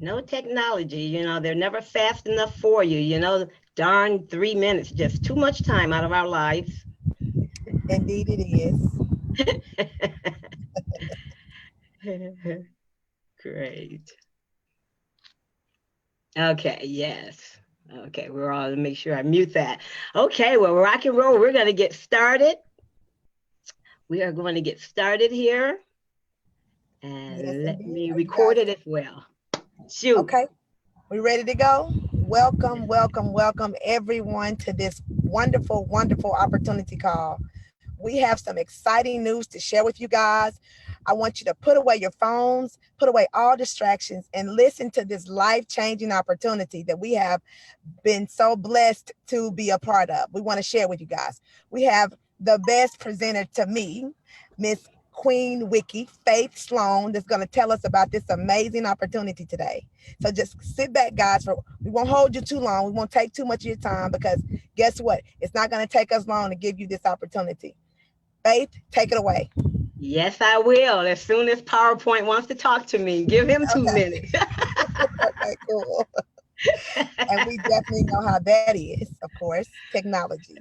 No technology, they're never fast enough for you, darn 3 minutes, just too much time out of our lives. Indeed, it is. Great. Okay, yes. Okay, we're all to make sure I mute that. Okay, well, rock and roll. We're going to get started. We are going to get started here. Yes, And let indeed. me Are you record guys it as well. Shoot. okay? We ready to go? Yeah. Welcome, welcome, welcome everyone to this wonderful, wonderful opportunity call. We have some exciting news to share with you guys. I want you to put away your phones, put away all distractions, and listen to this life changing opportunity that we have been so blessed to be a part of. We want to share with you guys. We have the best presenter to me, Miss Queen Wiki, Faith Sloan, that's going to tell us about this amazing opportunity today. So just sit back, guys. We won't hold you too long. We won't take too much of your time because guess what? It's not going to take us long to give you this opportunity. Faith, take it away. Yes, I will. As soon as PowerPoint wants to talk to me, give him 2 minutes. Okay, cool. And we definitely know how that is, of course, technology.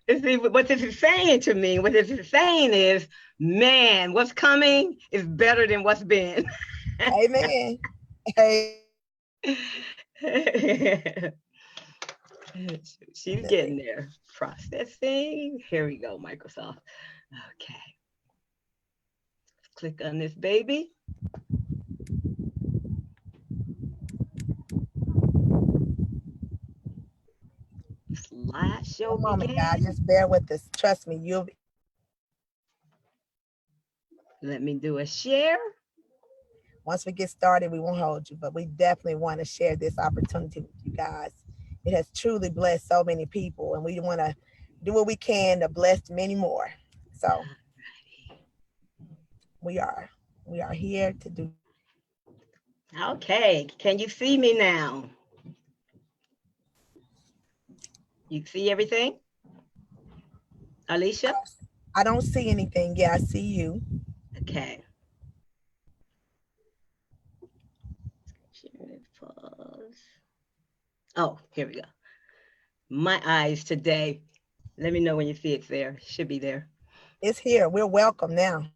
See, what this is saying to me, what this is saying is, man, what's coming is better than what's been. Amen. Amen. She's getting there. Processing. Here we go, Microsoft. Okay. Click on this baby. Slideshow One moment, guys. begin. Just bear with us. Trust me, you'll be. Let me do a share. Once we get started, we won't hold you, but we definitely want to share this opportunity with you guys. It has truly blessed so many people, and we want to do what we can to bless many more. So we are here to do that. Okay, can you see me now? You see everything? Alicia? I don't see anything. Yeah, I see you. Okay. Pause. Oh, here we go. My eyes today. Let me know when you see it's there. Should be there. It's here. We're welcome now.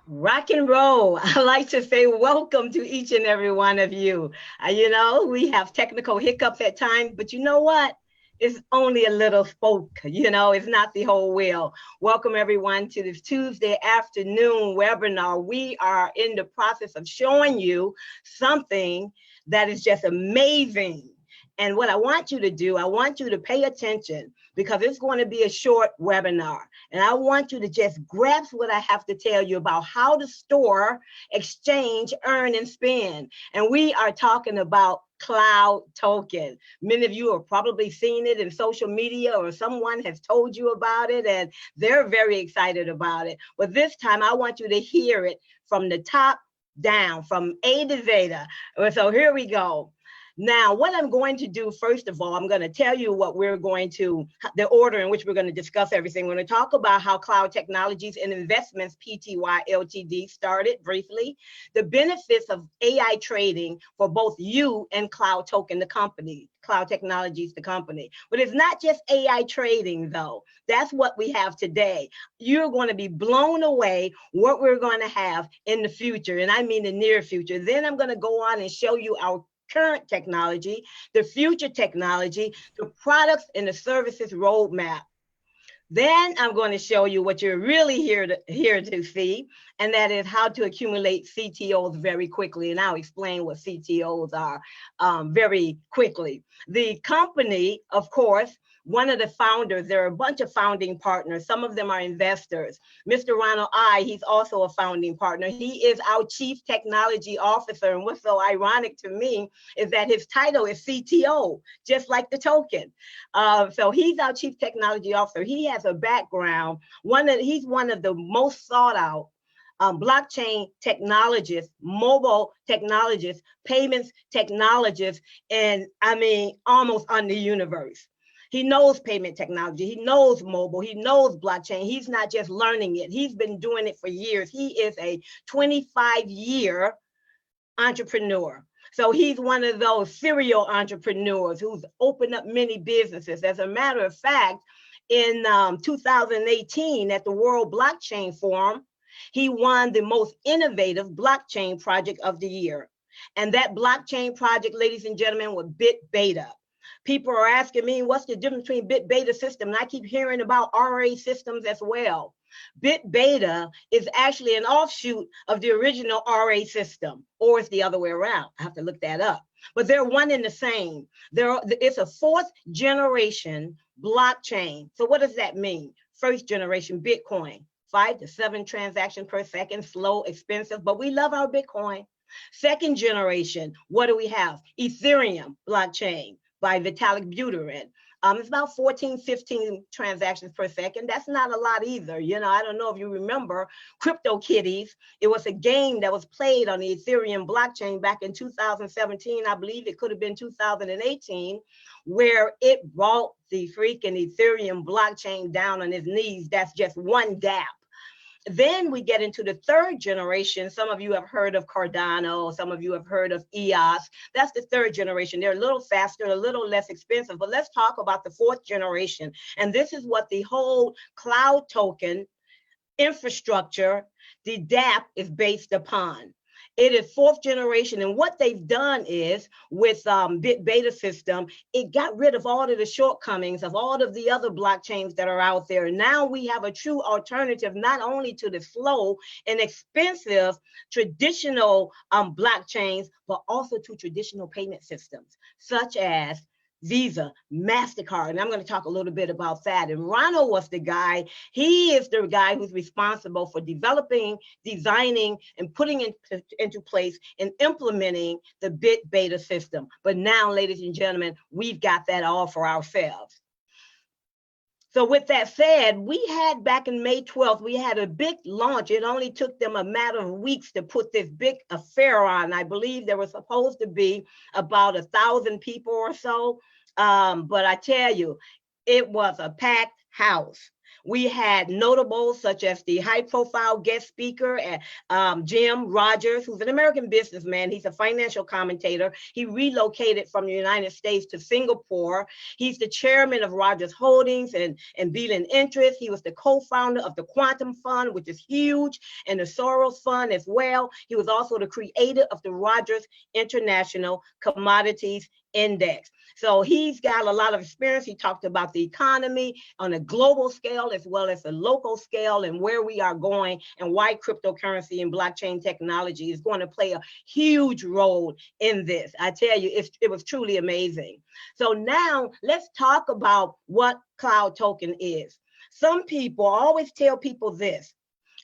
Rock and roll. I like to say welcome to each and every one of you. We have technical hiccups at times, but you know what? It's only a little spoke, it's not the whole wheel. Welcome everyone to this Tuesday afternoon webinar. We are in the process of showing you something that is just amazing. And what I want you to do, I want you to pay attention because it's going to be a short webinar. And I want you to just grasp what I have to tell you about how to store, exchange, earn, and spend. And we are talking about cloud token. Many of you have probably seen it in social media or someone has told you about it and they're very excited about it. But this time I want you to hear it from the top down, from A to Zeta. So here we go. Now, what I'm going to do, first of all, I'm going to tell you the order in which we're going to discuss everything. We're going to talk about how Cloud Technologies and Investments, PTY Ltd, started briefly, the benefits of AI trading for both you and Cloud Token, the company, Cloud Technologies, the company. But it's not just AI trading, though. That's what we have today. You're going to be blown away what we're going to have in the future, and I mean the near future. Then I'm going to go on and show you our current technology, the future technology, the products and the services roadmap. Then I'm going to show you what you're really here to see, and that is how to accumulate CTOs very quickly. And I'll explain what CTOs are very quickly. The company, of course, one of the founders, there are a bunch of founding partners. Some of them are investors. Mr. Ronald he's also a founding partner. He is our chief technology officer. And what's so ironic to me is that his title is CTO, just like the token. So he's our chief technology officer. He has a background. He's one of the most sought out blockchain technologists, mobile technologists, payments technologists, and almost on the universe. He knows payment technology. He knows mobile. He knows blockchain. He's not just learning it. He's been doing it for years. He is a 25-year entrepreneur. So he's one of those serial entrepreneurs who's opened up many businesses. As a matter of fact, in 2018 at the World Blockchain Forum, he won the most innovative blockchain project of the year. And that blockchain project, ladies and gentlemen, was BitBeta. People are asking me, what's the difference between BitBeta system? And I keep hearing about RA systems as well. BitBeta is actually an offshoot of the original RA system, or it's the other way around. I have to look that up. But they're one and the same. It's a fourth generation blockchain. So what does that mean? First generation Bitcoin, 5 to 7 transactions per second, slow, expensive, but we love our Bitcoin. Second generation, what do we have? Ethereum blockchain by Vitalik Buterin. It's about 14, 15 transactions per second. That's not a lot either. You know, I don't know if you remember CryptoKitties. It was a game that was played on the Ethereum blockchain back in 2017. I believe it could have been 2018, where it brought the freaking Ethereum blockchain down on its knees. That's just one dApp. Then we get into the third generation. Some of you have heard of Cardano. Some of you have heard of EOS. That's the third generation. They're a little faster, a little less expensive. But let's talk about the fourth generation. And this is what the whole cloud token infrastructure, the dApp, is based upon. It is fourth generation, and what they've done is with BitBeta system, it got rid of all of the shortcomings of all of the other blockchains that are out there. Now we have a true alternative, not only to the slow and expensive traditional blockchains, but also to traditional payment systems, such as Visa, MasterCard, and I'm going to talk a little bit about that. And Ronald was the guy, he is the guy who's responsible for developing, designing, and putting into place and implementing the BitBeta system. But now, ladies and gentlemen, we've got that all for ourselves. So with that said, we had back in May 12th, we had a big launch. It only took them a matter of weeks to put this big affair on. I believe there was supposed to be about 1,000 people or so. But I tell you, it was a packed house. We had notables such as the high-profile guest speaker, Jim Rogers, who's an American businessman. He's a financial commentator. He relocated from the United States to Singapore. He's the chairman of Rogers Holdings and Beeline Interest. He was the co-founder of the Quantum Fund, which is huge, and the Soros Fund as well. He was also the creator of the Rogers International Commodities Index. So he's got a lot of experience. He talked about the economy on a global scale as well as a local scale and where we are going and why cryptocurrency and blockchain technology is going to play a huge role in this. I tell you, it was truly amazing. So now let's talk about what cloud token is. Some people, I always tell people this,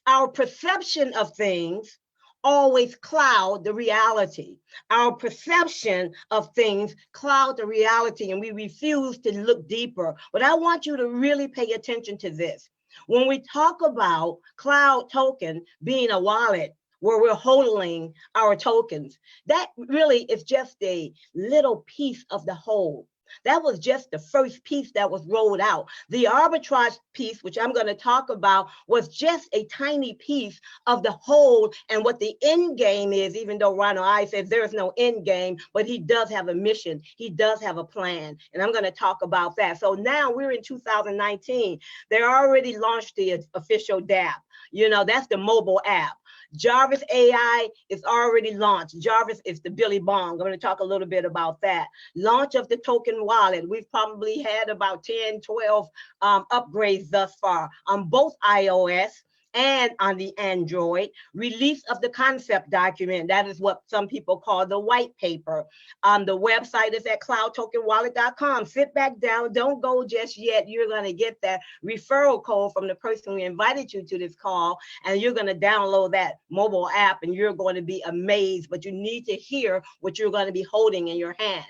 our perception of things always cloud the reality. Our perception of things cloud the reality, and we refuse to look deeper. But I want you to really pay attention to this. When we talk about cloud token being a wallet where we're holding our tokens, that really is just a little piece of the whole. That was just the first piece that was rolled out. The arbitrage piece, which I'm going to talk about, was just a tiny piece of the whole and what the end game is, even though Ronald I says there is no end game, but he does have a mission. He does have a plan. And I'm going to talk about that. So now we're in 2019. They already launched the official dApp. You know, that's the mobile app. Javis AI is already launched. Javis is the Billy Bong. I'm going to talk a little bit about that. Launch of the token wallet. We've probably had about 10, 12 upgrades thus far on both iOS and on the Android. Release of the concept document. That is what some people call the white paper. The website is at cloudtokenwallet.com. Sit back down. Don't go just yet. You're going to get that referral code from the person who invited you to this call, and you're going to download that mobile app, and you're going to be amazed. But you need to hear what you're going to be holding in your hand.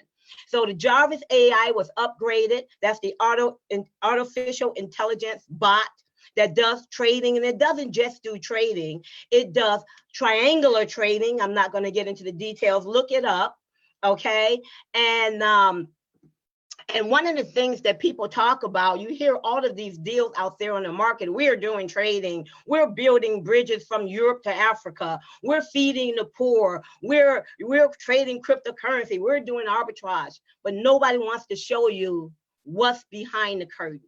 So the Javis AI was upgraded. That's the artificial intelligence bot that does trading, and it doesn't just do trading, it does triangular trading. I'm not going to get into the details, look it up, okay? And And one of the things that people talk about, you hear all of these deals out there on the market. We're doing trading. We're building bridges from Europe to Africa. We're feeding the poor. We're trading cryptocurrency. We're doing arbitrage. But nobody wants to show you what's behind the curtain.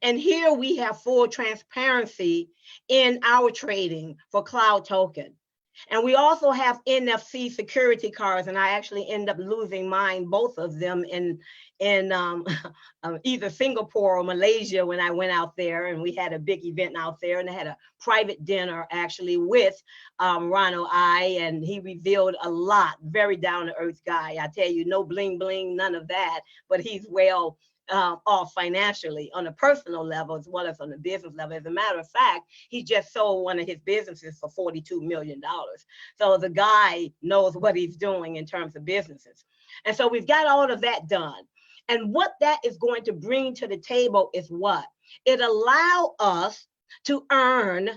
And here we have full transparency in our trading for Cloud Token. And we also have NFC security cards, and I actually end up losing mine, both of them, in either Singapore or Malaysia when I went out there, and we had a big event out there, and I had a private dinner actually with Ronald I, and he revealed a lot. Very down to earth guy, I tell you, no bling bling, none of that, but he's well off financially on a personal level as well as on a business level. As a matter of fact, he just sold one of his businesses for $42 million. So the guy knows what he's doing in terms of businesses. And so we've got all of that done. And what that is going to bring to the table is what? It allow us to earn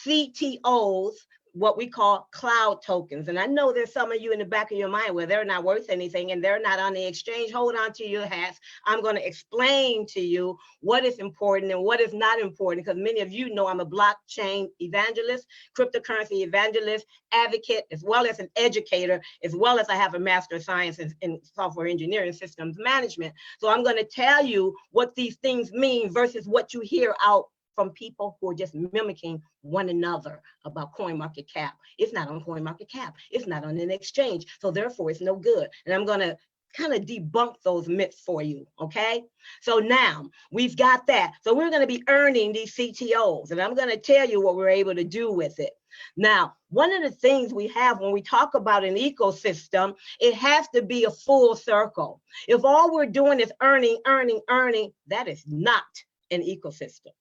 CTOs, what we call cloud tokens. And I know there's some of you in the back of your mind where they're not worth anything and they're not on the exchange. Hold on to your hats. I'm going to explain to you what is important and what is not important, because many of you know I'm a blockchain evangelist, cryptocurrency evangelist, advocate, as well as an educator, as well as I have a master of science in software engineering systems management. So I'm going to tell you what these things mean versus what you hear out from people who are just mimicking one another about CoinMarketCap. It's not on CoinMarketCap. It's not on an exchange. So therefore, it's no good. And I'm going to kind of debunk those myths for you, okay? So now we've got that. So we're going to be earning these CTOs, and I'm going to tell you what we're able to do with it. Now, one of the things we have when we talk about an ecosystem, it has to be a full circle. If all we're doing is earning, that is not an ecosystem.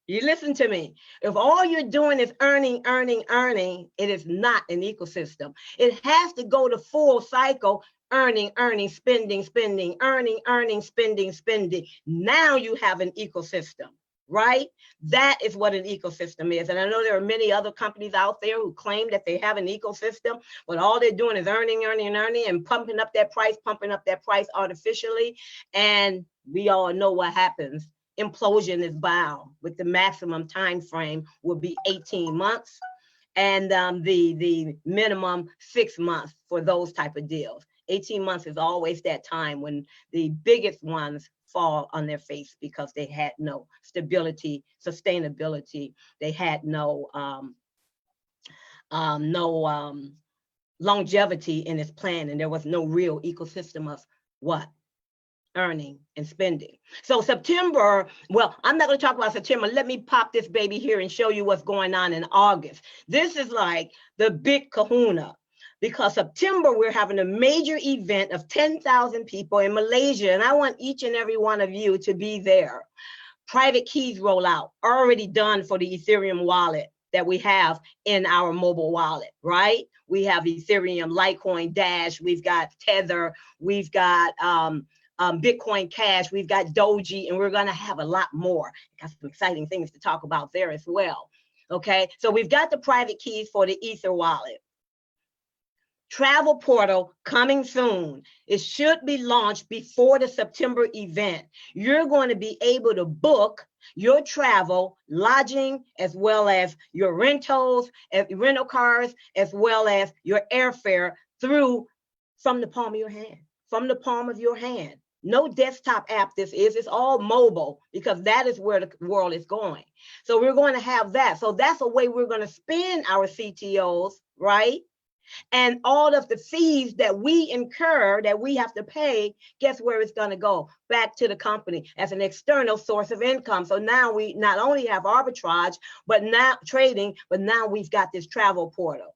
You listen to me. If all you're doing is earning, it is not an ecosystem. It has to go the full cycle, earning, spending, earning, spending. Now you have an ecosystem, right? That is what an ecosystem is. And I know there are many other companies out there who claim that they have an ecosystem, but all they're doing is earning, and pumping up that price artificially. And we all know what happens. Implosion is bound, with the maximum time frame will be 18 months and the minimum 6 months for those type of deals. 18 months is always that time when the biggest ones fall on their face because they had no stability, sustainability. They had no longevity in its plan, and there was no real ecosystem of what? Earning and spending. So September, well, I'm not going to talk about September. Let me pop this baby here and show you what's going on in August. This is like the big kahuna, because September we're having a major event of 10,000 people in Malaysia, and I want each and every one of you to be there. Private keys rollout already done for the Ethereum wallet that we have in our mobile wallet, right? We have Ethereum, Litecoin, Dash, we've got Tether, we've got Bitcoin Cash, we've got Doji, and we're going to have a lot more. Got some exciting things to talk about there as well. Okay, so we've got the private keys for the Ether wallet. Travel portal coming soon. It should be launched before the September event. You're going to be able to book your travel, lodging, as well as your rentals, rental cars, as well as your airfare from the palm of your hand. From the palm of your hand. No desktop app this is, it's all mobile, because that is where the world is going. So we're going to have that. So that's a way we're going to spend our CTOs, right? And all of the fees that we incur, that we have to pay, guess where it's going to go? Back to the company as an external source of income. So now we not only have arbitrage, but now trading, but now we've got this travel portal.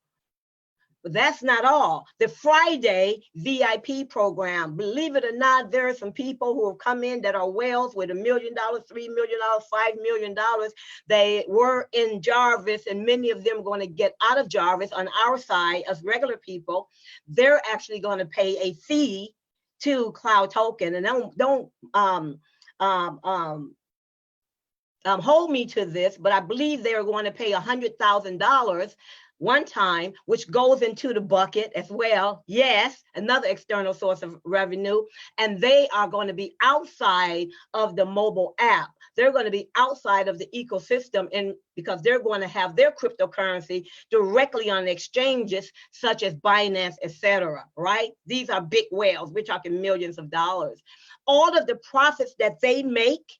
But that's not all. The Friday VIP program, believe it or not, there are some people who have come in that are whales with $1 million, $3 million, $5 million. They were in Javis, and many of them are going to get out of Javis on our side as regular people. They're actually going to pay a fee to Cloud Token. And don't hold me to this, but I believe they are going to pay $100,000 one time, which goes into the bucket as well. Yes, another external source of revenue. And they are going to be outside of the mobile app. They're going to be outside of the ecosystem, and because they're going to have their cryptocurrency directly on exchanges such as Binance, etc. Right? These are big whales. We're talking millions of dollars. All of the profits that they make,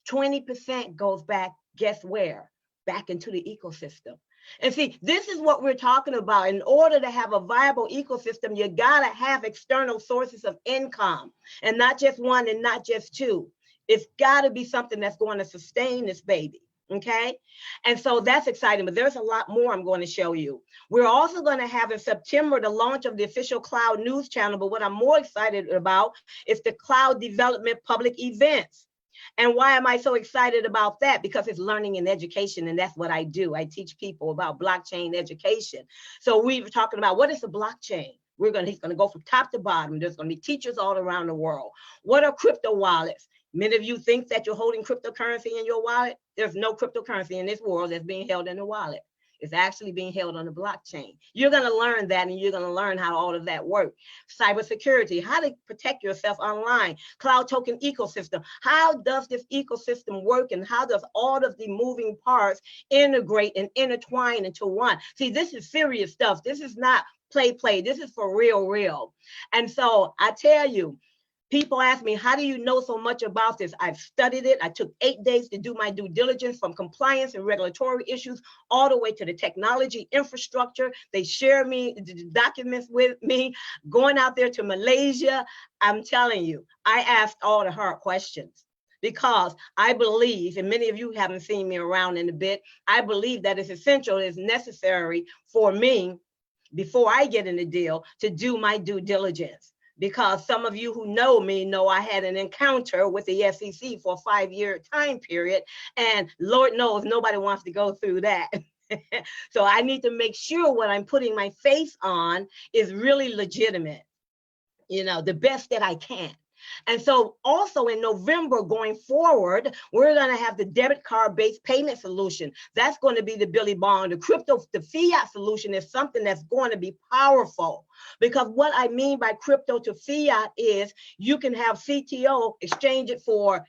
20% goes back, guess where? Back into the ecosystem. And see, this is what we're talking about. In order to have a viable ecosystem, you gotta have external sources of income, and not just one and not just two. It's gotta be something that's going to sustain this baby. Okay. And so that's exciting, but there's a lot more I'm going to show you. We're also going to have in September the launch of the official cloud news channel. But what I'm more excited about is the cloud development public events. And why am I so excited about that? Because it's learning and education, and that's what I do. I teach people about blockchain education. So we were talking about what is a blockchain. He's going to go from top to bottom. There's going to be teachers all around the world. What are crypto wallets? Many of you think that you're holding cryptocurrency in your wallet. There's no cryptocurrency in this world that's being held in a wallet. It's actually being held on the blockchain. You're going to learn that, and you're going to learn how all of that works. Cybersecurity, how to protect yourself online. Cloud token ecosystem. How does this ecosystem work, and how does all of the moving parts integrate and intertwine into one? See, this is serious stuff. This is not play. This is for real. And so I tell you, people ask me, how do you know so much about this? I've studied it. I took 8 days to do my due diligence, from compliance and regulatory issues all the way to the technology infrastructure. They share the documents with me, going out there to Malaysia. I'm telling you, I asked all the hard questions, because I believe, and many of you haven't seen me around in a bit, I believe that it's essential, it's necessary for me, before I get in the deal, to do my due diligence. Because some of you who know me know I had an encounter with the SEC for a 5-year time period, and Lord knows nobody wants to go through that. So I need to make sure what I'm putting my face on is really legitimate, the best that I can. And so also in November going forward, we're going to have the debit card-based payment solution. That's going to be the Billy Bond. The fiat solution is something that's going to be powerful, because what I mean by crypto to fiat is you can have CTO exchange it for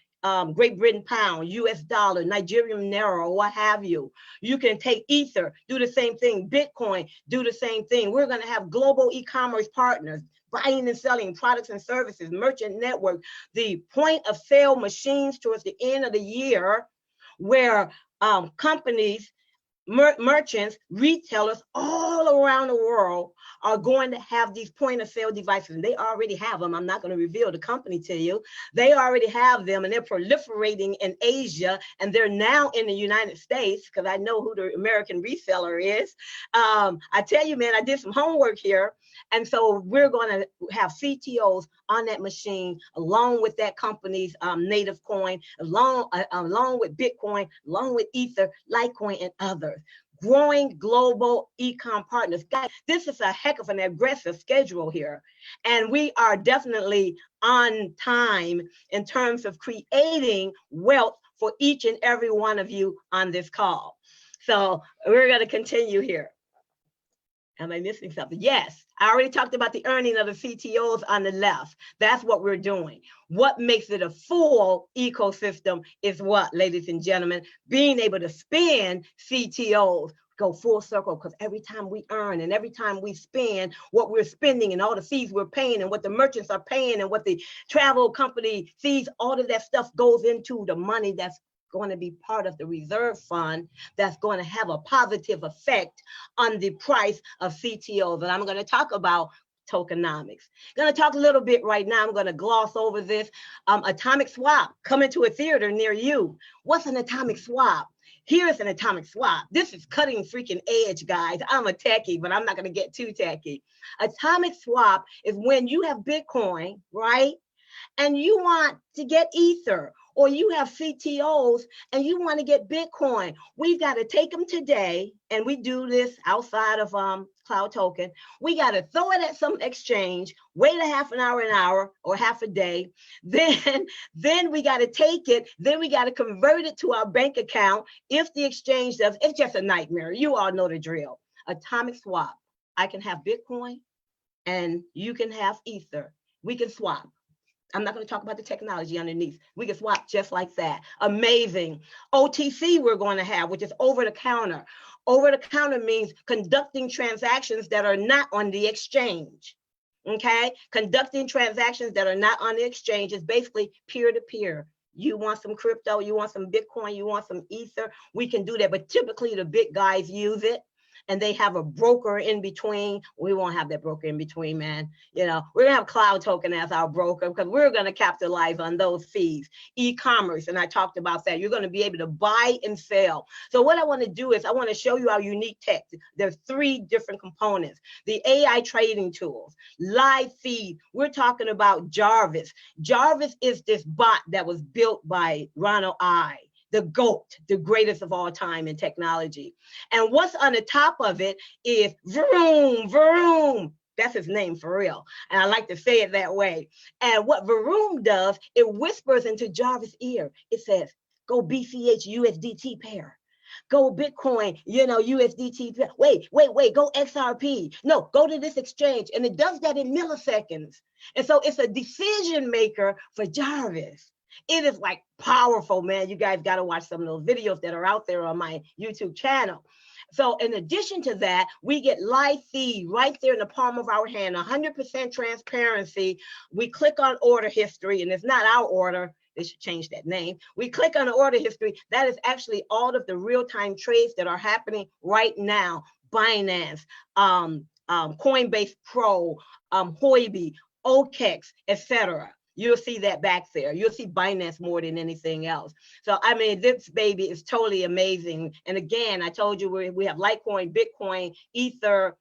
Great Britain pound, US dollar, Nigerian naira, what have you. You can take Ether, do the same thing. Bitcoin, do the same thing. We're going to have global e-commerce partners, buying and selling products and services, merchant network, the point of sale machines towards the end of the year, where companies, merchants, retailers all around the world are going to have these point of sale devices. And they already have them. I'm not going to reveal the company to you. They already have them, and they're proliferating in Asia, and they're now in the United States, because I know who the American reseller is. I tell you, man, I did some homework here. And so we're going to have CTOs on that machine, along with that company's native coin, along with Bitcoin, along with Ether, Litecoin, and others. Growing global e-com partners. Guys, this is a heck of an aggressive schedule here. And we are definitely on time in terms of creating wealth for each and every one of you on this call. So we're going to continue here. Am I missing something? Yes, I already talked about the earning of the CTOs on the left. That's what we're doing. What makes it a full ecosystem is what, ladies and gentlemen, being able to spend CTOs, go full circle, because every time we earn and every time we spend, what we're spending and all the fees we're paying and what the merchants are paying and what the travel company fees, all of that stuff goes into the money that's going to be part of the reserve fund, that's going to have a positive effect on the price of CTOs. And I'm going to talk about tokenomics. Going to talk a little bit right now. I'm going to gloss over this. Atomic swap coming to a theater near you. What's an atomic swap? Here's an atomic swap. This is cutting freaking edge, guys. I'm a techie, but I'm not going to get too techie. Atomic swap is when you have Bitcoin, right? And you want to get Ether, or you have CTOs and you want to get Bitcoin. We've got to take them today, and we do this outside of Cloud Token. We got to throw it at some exchange, wait a half an hour or half a day. Then we got to take it. Then we got to convert it to our bank account. If the exchange does, it's just a nightmare. You all know the drill. atomic swap. I can have Bitcoin and you can have Ether. We can swap. I'm not going to talk about the technology underneath. We can swap just like that. Amazing. OTC we're going to have, which is over the counter. Over the counter means conducting transactions that are not on the exchange. Okay? Conducting transactions that are not on the exchange is basically peer-to-peer. You want some crypto, you want some Bitcoin, you want some Ether, we can do that. But typically the big guys use it and they have a broker in between. We won't have that broker in between, man. You know, we're gonna have Cloud Token as our broker because we're gonna capitalize on those fees. E-commerce, and I talked about that. You're gonna be able to buy and sell. So what I wanna do is I wanna show you our unique tech. There's 3 different components. The AI trading tools, live feed. We're talking about Javis. Javis is this bot that was built by Ronald I, the GOAT, the greatest of all time in technology. And what's on the top of it is vroom, vroom. That's his name for real. And I like to say it that way. And what vroom does, it whispers into Jarvis' ear. It says, go BCH USDT pair. Go Bitcoin, you know, USDT. Wait, go XRP. No, go to this exchange. And it does that in milliseconds. And so it's a decision maker for Jarvis. It is like powerful, man. You guys got to watch some of those videos that are out there on my YouTube channel. So in addition to that, we get live feed right there in the palm of our hand, 100% transparency. We click on order history, and it's not our order. They should change that name. We click on the order history. That is actually all of the real-time trades that are happening right now. Binance, Coinbase Pro, Huobi, OKEX, etc. You'll see that back there. You'll see Binance more than anything else. So, I mean, this baby is totally amazing. And again, I told you we have Litecoin, Bitcoin, Ether.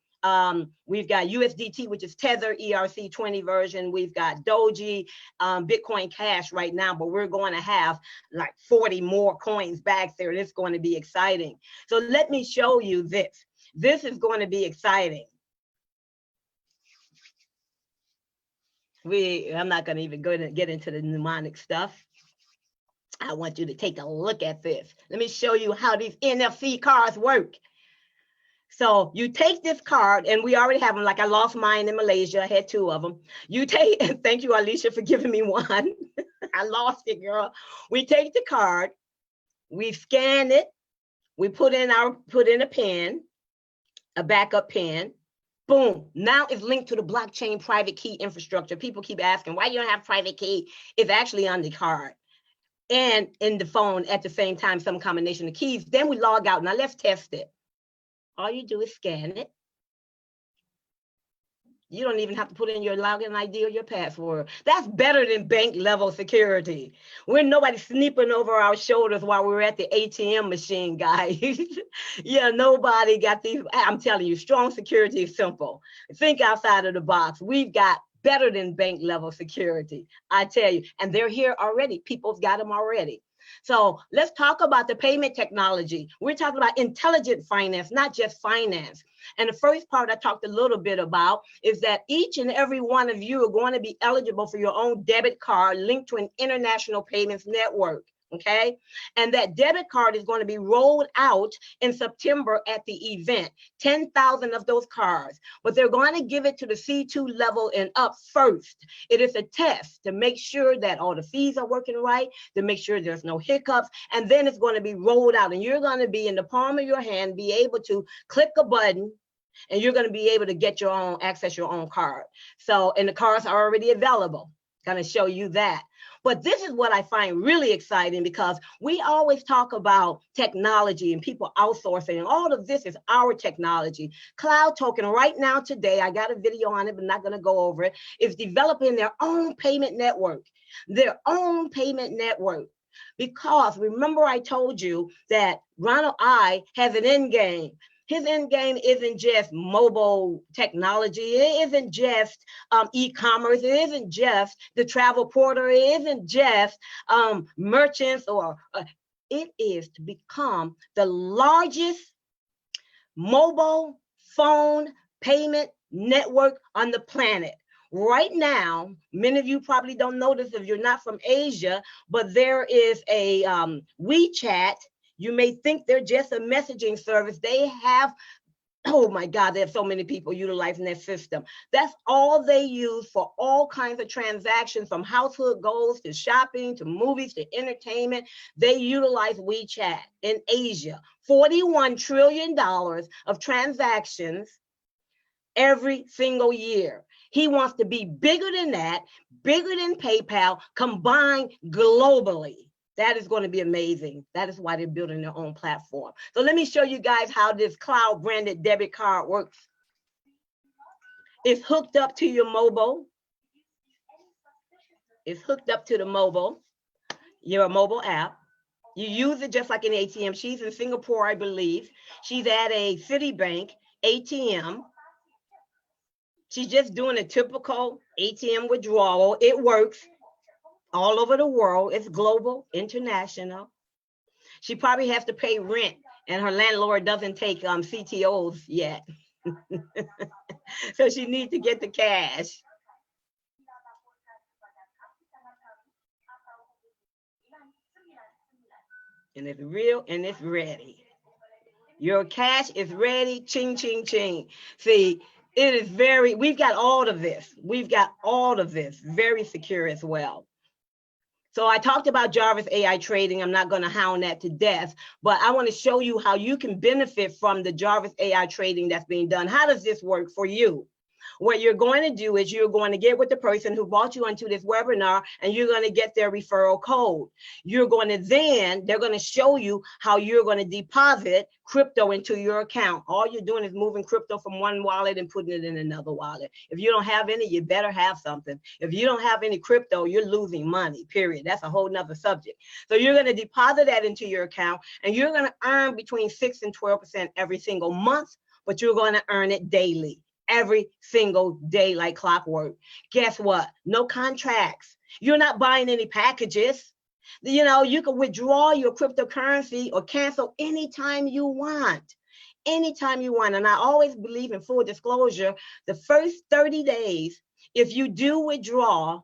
We've got USDT, which is Tether ERC20 version. We've got Doji, Bitcoin Cash right now, but we're going to have like 40 more coins back there. And it's going to be exciting. So let me show you this. This is going to be exciting. I'm not going to even go to get into the mnemonic stuff. I want you to take a look at this. Let me show you how these NFC cards work. So you take this card, and we already have them. Like I lost mine in Malaysia. I had 2 of them. You take, and thank you, Alicia, for giving me one. I lost it, girl. We take the card, we scan it, we put in a pin, a backup pin. Boom, now it's linked to the blockchain private key infrastructure. People keep asking, why you don't have private key? It's actually on the card and in the phone at the same time, some combination of keys. Then we log out. Now let's test it. All you do is scan it. You don't even have to put in your login ID or your password. That's better than bank level security. We're nobody sneaking over our shoulders while we're at the ATM machine, guys. Yeah, nobody got these. I'm telling you, strong security is simple. Think outside of the box. We've got better than bank level security, I tell you. And they're here already. People's got them already. So let's talk about the payment technology. We're talking about intelligent finance, not just finance. And the first part I talked a little bit about is that each and every one of you are going to be eligible for your own debit card linked to an international payments network. Okay, and that debit card is going to be rolled out in September at the event, 10,000 of those cards, but they're going to give it to the C2 level and up first. It is a test to make sure that all the fees are working right, to make sure there's no hiccups, and then it's going to be rolled out, and you're going to be in the palm of your hand, be able to click a button, and you're going to be able to get your own, access your own card. So, and the cards are already available. Going to show you that. But this is what I find really exciting, because we always talk about technology and people outsourcing, and all of this is our technology. Cloud Token right now today, I got a video on it, but not going to go over it, is developing their own payment network, because remember I told you that Ronald I has an end game. His end game isn't just mobile technology. It isn't just e-commerce. It isn't just the travel portal. It isn't just merchants, or it is to become the largest mobile phone payment network on the planet. Right now, many of you probably don't know this if you're not from Asia, but there is a WeChat. You may think they're just a messaging service. They have Oh my God, there's so many people utilizing that system. That's all they use for all kinds of transactions, from household goals to shopping to movies to entertainment. They utilize WeChat in Asia. $41 trillion of transactions every single year. He wants to be bigger than that, bigger than PayPal, combined globally. That is going to be amazing. That is why they're building their own platform. So let me show you guys how this cloud branded debit card works. It's hooked up to your mobile. It's hooked up to the mobile, your mobile app. You use it just like an ATM. She's in Singapore, I believe. She's at a Citibank ATM. She's just doing a typical ATM withdrawal. It works all over the world. It's global, international. She probably has to pay rent, and her landlord doesn't take CTOs yet. So she needs to get the cash. And it's real and it's ready. Your cash is ready. Ching, ching, ching. See, it is very, we've got all of this. We've got all of this very secure as well. So I talked about Javis AI trading. I'm not going to hound that to death, but I want to show you how you can benefit from the Javis AI trading that's being done. How does this work for you? What you're going to do is you're going to get with the person who brought you onto this webinar, and you're going to get their referral code. You're going to then, they're going to show you how you're going to deposit crypto into your account. All you're doing is moving crypto from one wallet and putting it in another wallet. If you don't have any, you better have something. If you don't have any crypto, you're losing money, period. That's a whole nother subject. So you're going to deposit that into your account, and you're going to earn between 6 and 12% every single month, but you're going to earn it daily. Every single day, like clockwork. Guess what? No contracts. You're not buying any packages. You know, you can withdraw your cryptocurrency or cancel anytime you want. Anytime you want. And I always believe in full disclosure. The first 30 days, if you do withdraw,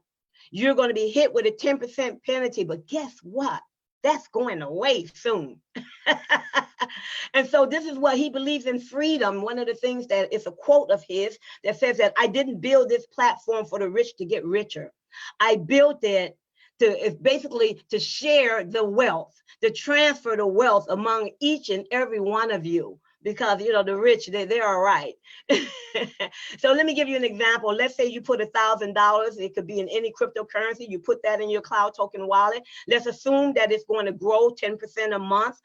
you're going to be hit with a 10% penalty. But guess what? That's going away soon. And so this is what he believes in: freedom. One of the things that is a quote of his that says that I didn't build this platform for the rich to get richer. I built it it's basically to share the wealth, to transfer the wealth among each and every one of you. Because, you know, the rich, they're all right. So let me give you an example. Let's say you put $1,000. It could be in any cryptocurrency. You put that in your cloud token wallet. Let's assume that it's going to grow 10% a month.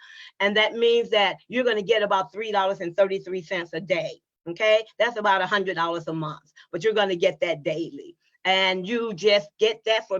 And that means that you're going to get about $3.33 a day. Okay, that's about $100 a month, but you're going to get that daily. And you just get that for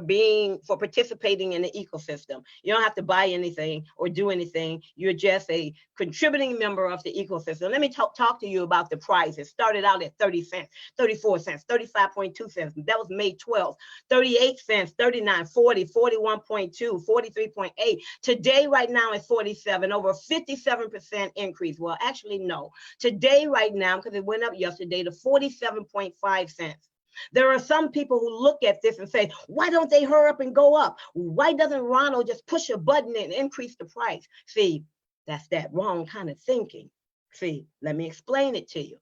participating in the ecosystem. You don't have to buy anything or do anything. You're just a contributing member of the ecosystem. Let me talk to you about the price. It started out at 30 cents, 34 cents, 35.2 cents. That was May 12th. 38 cents, 39, 40, 41.2, 43.8. Today, right now, is 47, over 57% increase. Well, actually, no. Today, right now, because it went up yesterday, to 47.5 cents. There are some people who look at this and say, why don't they hurry up and go up? Why doesn't Ronald just push a button and increase the price? See, that's that wrong kind of thinking. See, let me explain it to you.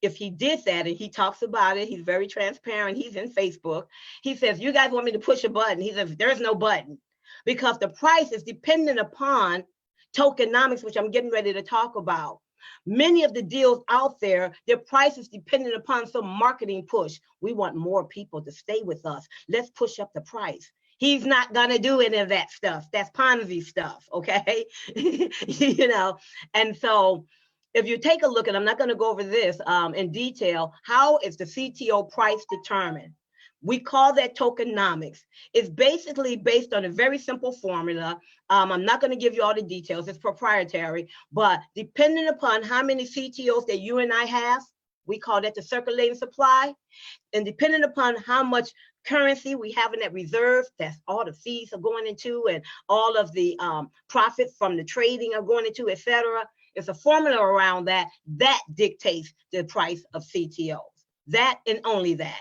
If he did that, and he talks about it, he's very transparent, he's in Facebook. He says, you guys want me to push a button? He says, there's no button, because the price is dependent upon tokenomics, which I'm getting ready to talk about. Many of the deals out there, their price is dependent upon some marketing push. We want more people to stay with us. Let's push up the price. He's not going to do any of that stuff. That's Ponzi stuff, okay? You know, and so if you take a look, and I'm not going to go over this in detail, how is the CTO price determined? We call that tokenomics. It's basically based on a very simple formula. I'm not going to give you all the details. It's proprietary, but depending upon how many CTOs that you and I have, we call that the circulating supply. And depending upon how much currency we have in that reserve, that's all the fees are going into, and all of the profits from the trading are going into, etc. It's a formula around that dictates the price of CTOs. That and only that.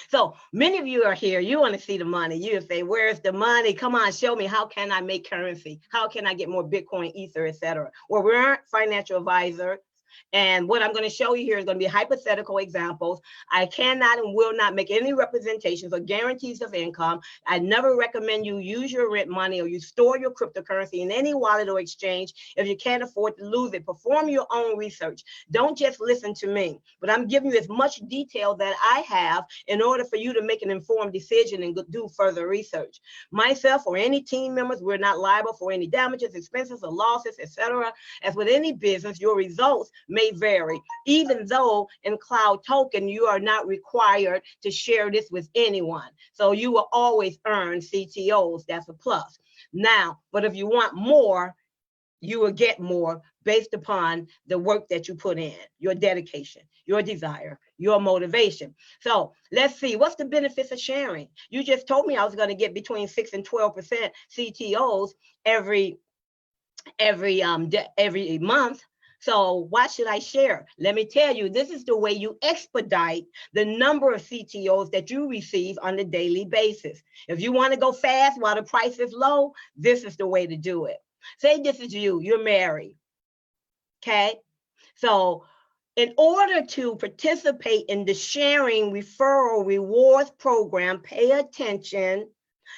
So many of you are here, you want to see the money. You say, where's the money? Come on, show me. How can I make currency? How can I get more Bitcoin, Ether, etc.? Well, we aren't financial advisors. And what I'm going to show you here is going to be hypothetical examples. I cannot and will not make any representations or guarantees of income. I never recommend you use your rent money or you store your cryptocurrency in any wallet or exchange if you can't afford to lose it. Perform your own research. Don't just listen to me, but I'm giving you as much detail that I have in order for you to make an informed decision and do further research. Myself or any team members, we're not liable for any damages, expenses, or losses, etc. As with any business, your results may vary, even though in Cloud Token, you are not required to share this with anyone. So you will always earn CTOs. That's a plus. Now, but if you want more, you will get more based upon the work that you put in, your dedication, your desire, your motivation. So let's see, what's the benefits of sharing? You just told me I was going to get between 6 and 12% CTOs every month. So why should I share? Let me tell you, this is the way you expedite the number of CTOs that you receive on a daily basis. If you want to go fast while the price is low, this is the way to do it. Say this is you, you're married, okay? So in order to participate in the sharing referral rewards program, pay attention.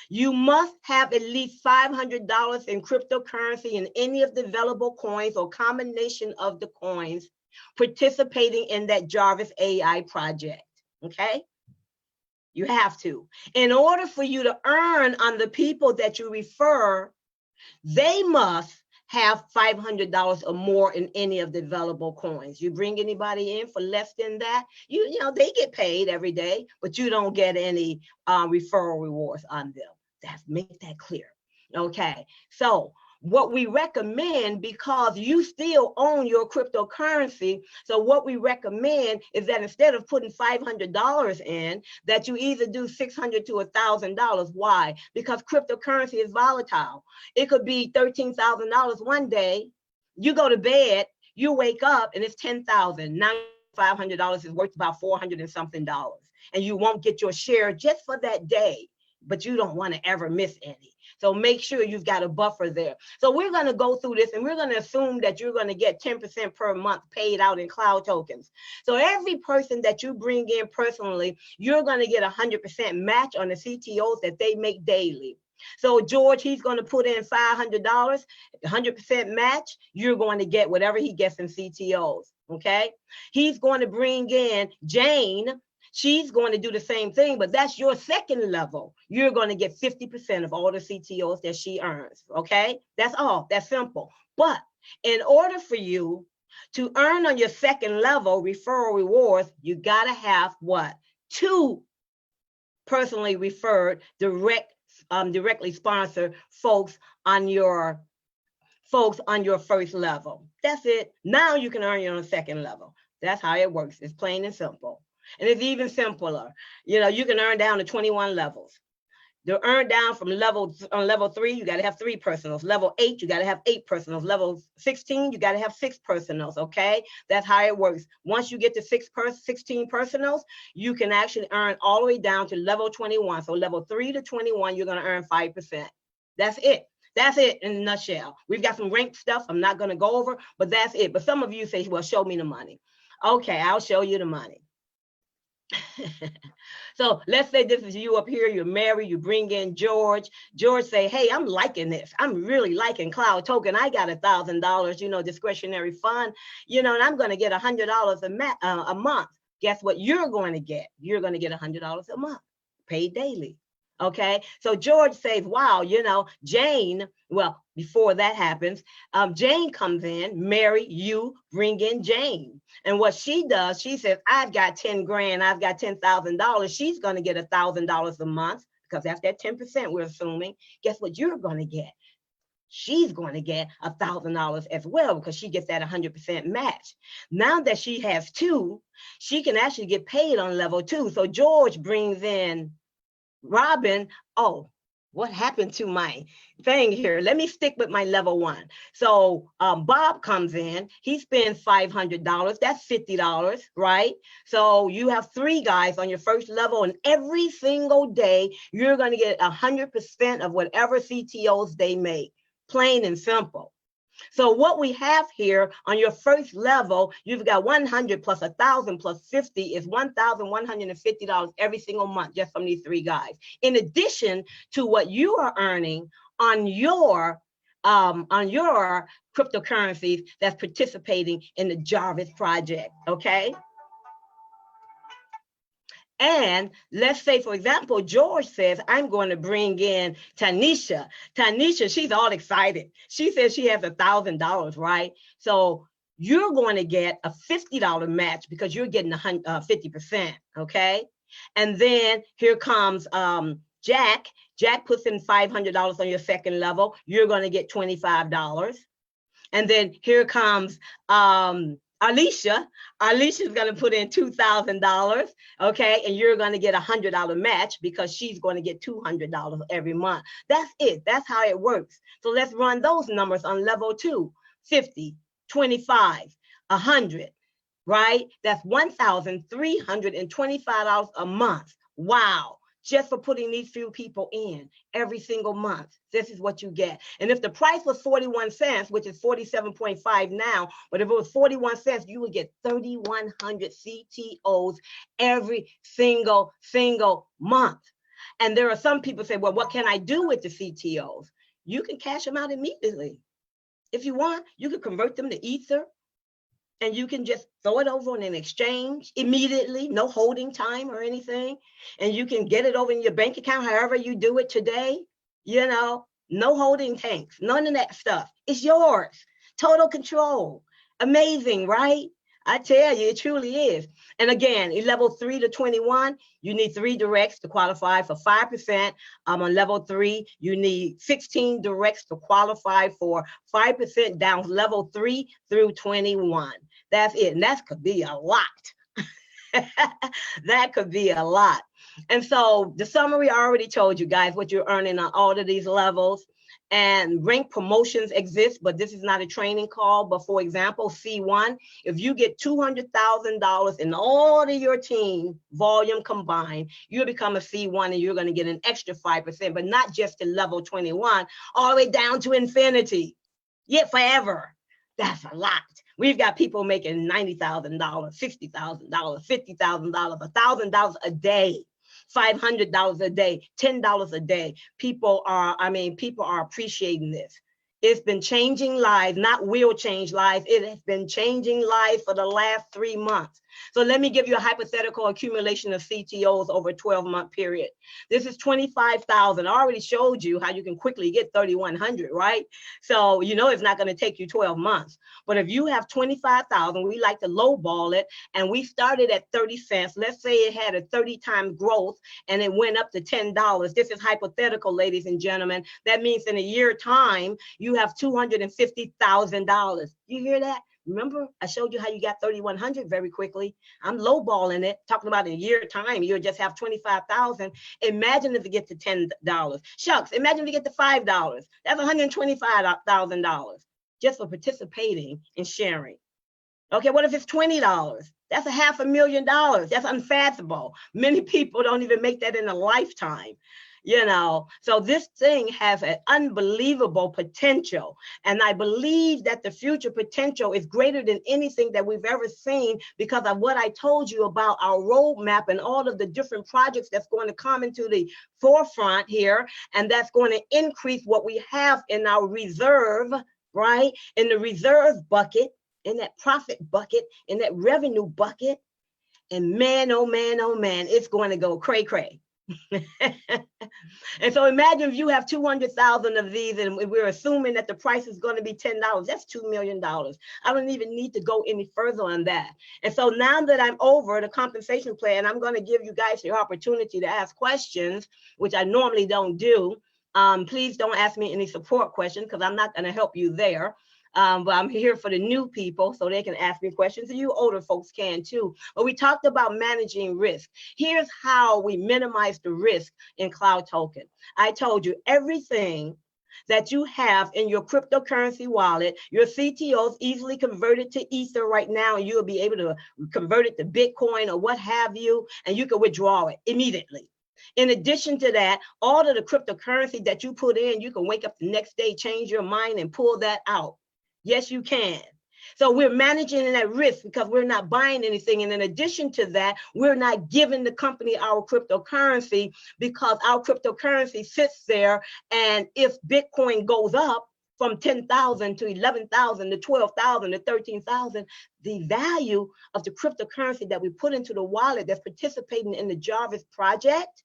You must have at least $500 in cryptocurrency in any of the available coins or combination of the coins participating in that Javis AI project, okay? You have to. In order for you to earn on the people that you refer, they must have $500 or more in any of the available coins. You bring anybody in for less than that, you know, they get paid every day, but you don't get any referral rewards on them. Make that clear. Okay, so what we recommend, because you still own your cryptocurrency, so what we recommend is that instead of putting $500 in, that you either do $600 to $1,000. Why? Because cryptocurrency is volatile. It could be $13,000 one day. You go to bed, you wake up, and it's $10,000. Now $500 is worth about $400 and something dollars, and you won't get your share just for that day. But you don't want to ever miss any. So make sure you've got a buffer there. So we're going to go through this, and we're going to assume that you're going to get 10% per month paid out in cloud tokens. So every person that you bring in personally, you're going to get 100% match on the CTOs that they make daily. So George, he's going to put in $500, 100% match. You're going to get whatever he gets in CTOs. Okay. He's going to bring in Jane. She's going to do the same thing, but that's your second level. You're going to get 50% of all the CTOs that she earns, okay? That's all, that's simple. But in order for you to earn on your second level referral rewards, you got to have what? 2 personally referred, directly sponsored folks on your first level. That's it. Now you can earn it on the second level. That's how it works. It's plain and simple. And it's even simpler. You know, you can earn down to 21 levels. To earn down from level 3, you got to have 3 personals. Level 8, you got to have 8 personals. Level 16, you got to have 6 personals. Okay, that's how it works. Once you get to 16 personals, you can actually earn all the way down to level 21. So level 3 to 21, you're going to earn 5%. That's it. That's it in a nutshell. We've got some ranked stuff I'm not going to go over, but that's it. But some of you say, well, show me the money. Okay, I'll show you the money. So let's say this is you up here, you're married, you bring in George. George say, hey, I'm liking this. I'm really liking Cloud Token. I got $1,000, you know, discretionary fund, you know, and I'm going to get $100 a month. Guess what you're going to get? You're going to get $100 a month, paid daily. Okay, so George says, wow, you know, Jane, well, before that happens, Jane comes in, Mary, you bring in Jane. And what she does, she says, I've got 10 grand, I've got $10,000. She's going to get $1,000 a month because that's that 10% we're assuming. Guess what you're going to get? She's going to get $1,000 as well because she gets that 100% match. Now that she has 2, she can actually get paid on level 2. So George brings in Robin. Oh, what happened to my thing here? Let me stick with my level 1. So Bob comes in, he spends $500, that's $50, right? So you have 3 guys on your first level, and every single day, you're gonna get 100% of whatever CTOs they make, plain and simple. So what we have here on your first level, you've got 100 plus 1,000 plus 50 is $1,150 every single month just from these three guys. In addition to what you are earning on your cryptocurrencies that's participating in the Javis project, okay? And let's say, for example, George says, I'm going to bring in Tanisha. Tanisha, she's all excited. She says she has $1,000, right? So you're going to get a $50 match because you're getting 50%, okay? And then here comes Jack. Jack puts in $500 on your second level. You're going to get $25. And then here comes Alicia. Alicia's going to put in $2,000, okay? And you're going to get a $100 match because she's going to get $200 every month. That's it. That's how it works. So let's run those numbers on level 2, 50, 25, 100, right? That's $1,325 a month. Wow. Just for putting these few people in every single month. This is what you get. And if the price was 41 cents, which is 47.5 now, but if it was 41 cents, you would get 3,100 CTOs every single month. And there are some people say, well, what can I do with the CTOs? You can cash them out immediately. If you want, you can convert them to Ether, and you can just throw it over on an exchange immediately, no holding time or anything. And you can get it over in your bank account, however you do it today, you know, no holding tanks, none of that stuff. It's yours, total control. Amazing, right? I tell you, it truly is. And again, in level 3 to 21, you need 3 directs to qualify for 5%. On level 3, you need 16 directs to qualify for 5% down level 3 through 21. That's it. And that could be a lot. That could be a lot. And so the summary, I already told you guys what you're earning on all of these levels. And rank promotions exist, but this is not a training call. But for example, C1, if you get $200,000 in all of your team volume combined, you'll become a C1 and you're going to get an extra 5%, but not just to level 21, all the way down to infinity. Yet forever. That's a lot. We've got people making $90,000, $60,000, $50,000, $1,000 a day. $500 a day, $10 a day. People are appreciating this. It's been changing lives, not will change lives. It has been changing lives for the last 3 months. So let me give you a hypothetical accumulation of CTOs over a 12-month period. This is 25,000. I already showed you how you can quickly get 3,100, right? So you know it's not going to take you 12 months. But if you have 25,000, we like to lowball it, and we started at 30 cents. Let's say it had a 30 times growth and it went up to $10. This is hypothetical, ladies and gentlemen. That means in a year time, you have $250,000. You hear that? Remember, I showed you how you got 3,100 very quickly. I'm lowballing it, talking about in a year time, you'll just have 25,000. Imagine if you get to $10. Shucks, imagine if you get to $5. That's $125,000 just for participating and sharing. Okay, what if it's $20? That's $500,000. That's unfathomable. Many people don't even make that in a lifetime. You know, so this thing has an unbelievable potential. And I believe that the future potential is greater than anything that we've ever seen because of what I told you about our roadmap and all of the different projects that's going to come into the forefront here. And that's going to increase what we have in our reserve, right? In the reserve bucket, in that profit bucket, in that revenue bucket. And man, oh man, oh man, it's going to go cray cray. And so imagine if you have 200,000 of these and we're assuming that the price is going to be $10. That's $2 million. I don't even need to go any further on that. And so now that I'm over the compensation plan, I'm going to give you guys the opportunity to ask questions, which I normally don't do. Please don't ask me any support questions because I'm not going to help you there. But I'm here for the new people so they can ask me questions, and you older folks can too. But we talked about managing risk. Here's how we minimize the risk in Cloud Token. I told you everything that you have in your cryptocurrency wallet, your CTOs easily converted to Ether right now, and you'll be able to convert it to Bitcoin or what have you, and you can withdraw it immediately. In addition to that, all of the cryptocurrency that you put in, you can wake up the next day, change your mind, and pull that out. Yes, you can. So we're managing that risk because we're not buying anything. And in addition to that, we're not giving the company our cryptocurrency because our cryptocurrency sits there. And if Bitcoin goes up from 10,000 to 11,000 to 12,000 to 13,000, the value of the cryptocurrency that we put into the wallet that's participating in the Javis project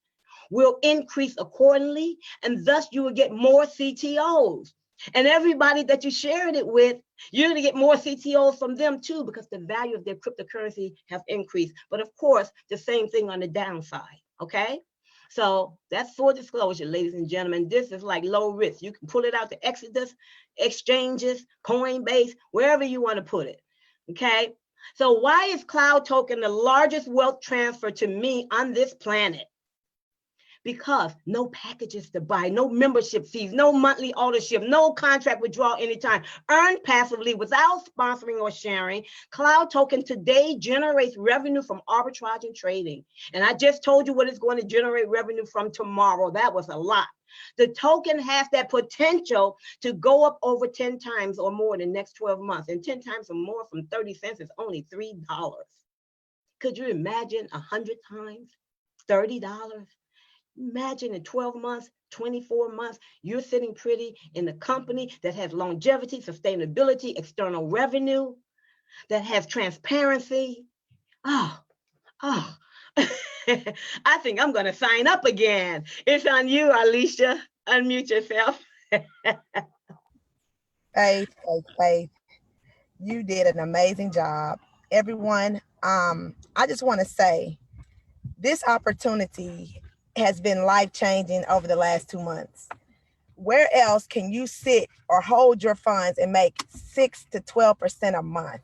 will increase accordingly. And thus you will get more CTOs. And everybody that you shared it with, you're going to get more CTOs from them too, because the value of their cryptocurrency have increased. But of course, the same thing on the downside. Okay. So that's full disclosure, ladies and gentlemen. This is like low risk. You can pull it out to Exodus, exchanges, Coinbase, wherever you want to put it. Okay. So why is Cloud Token the largest wealth transfer to me on this planet? Because no packages to buy, no membership fees, no monthly ownership, no contract withdrawal anytime. Earn passively without sponsoring or sharing. Cloud Token today generates revenue from arbitrage and trading. And I just told you what it's going to generate revenue from tomorrow. That was a lot. The token has that potential to go up over 10 times or more in the next 12 months. And 10 times or more from 30 cents is only $3. Could you imagine 100 times $30? Imagine in 12 months, 24 months, you're sitting pretty in a company that has longevity, sustainability, external revenue, that has transparency. Oh. I think I'm going to sign up again. It's on you, Alicia. Unmute yourself. Faith. You did an amazing job. Everyone, I just want to say this opportunity has been life-changing over the last 2 months. Where else can you sit or hold your funds and make 6 to 12% a month?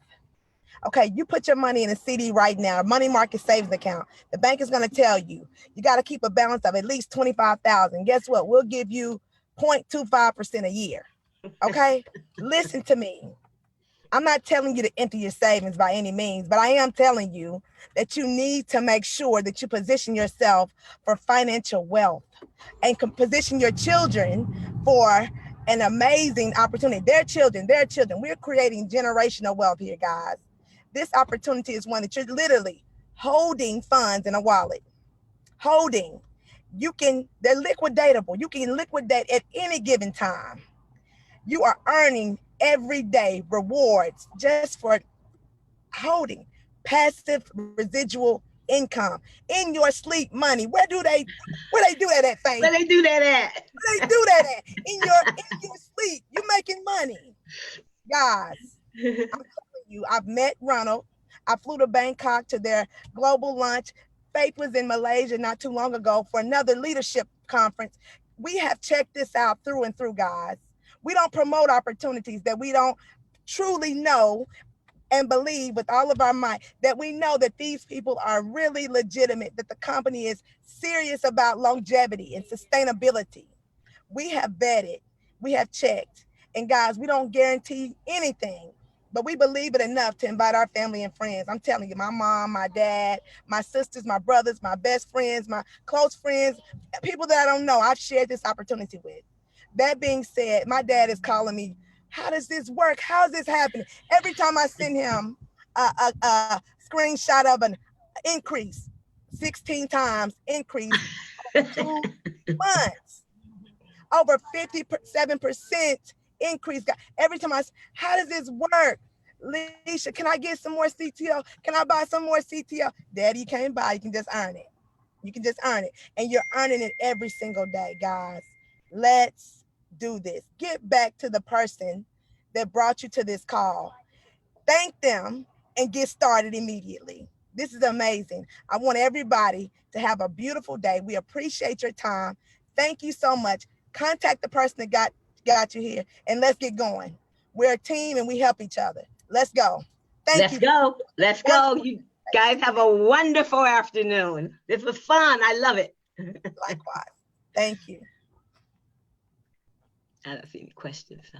Okay, you put your money in a CD right now, a money market savings account. The bank is going to tell you, you got to keep a balance of at least 25,000. Guess what? We'll give you 0.25% a year. Okay, listen to me. I'm not telling you to empty your savings by any means, but I am telling you that you need to make sure that you position yourself for financial wealth and can position your children for an amazing opportunity. Their children. We're creating generational wealth here, guys. This opportunity is one that you're literally holding funds in a wallet. Holding. They're liquidatable. You can liquidate at any given time. You are earning everyday rewards just for holding passive residual income in your sleep money. Where do they do that at, Faith? Where they do that at? Where they do that at? In your sleep. You're making money. Guys, I'm telling you, I've met Ronald. I flew to Bangkok to their global lunch. Faith was in Malaysia not too long ago for another leadership conference. We have checked this out through and through, guys. We don't promote opportunities that we don't truly know and believe with all of our might, that we know that these people are really legitimate, that the company is serious about longevity and sustainability. We have vetted, we have checked. And guys, we don't guarantee anything, but we believe it enough to invite our family and friends. I'm telling you, my mom, my dad, my sisters, my brothers, my best friends, my close friends, people that I don't know, I've shared this opportunity with. That being said, my dad is calling me. How does this work? How is this happening? Every time I send him a screenshot of an increase, 16 times increase over 2 months, over 57% increase. Every time how does this work? Leisha, can I get some more CTO? Can I buy some more CTO? Daddy, you can't buy, you can just earn it. You can just earn it. And you're earning it every single day, guys. Let's do this. Get back to the person that brought you to this call. Thank them and get started immediately. This is amazing. I want everybody to have a beautiful day. We appreciate your time. Thank you so much. Contact the person that got you here, and let's get going. We're a team and we help each other. Let's go. Let's go. You guys have a wonderful afternoon. This was fun. I love it. Likewise. Thank you. I don't see any questions. So.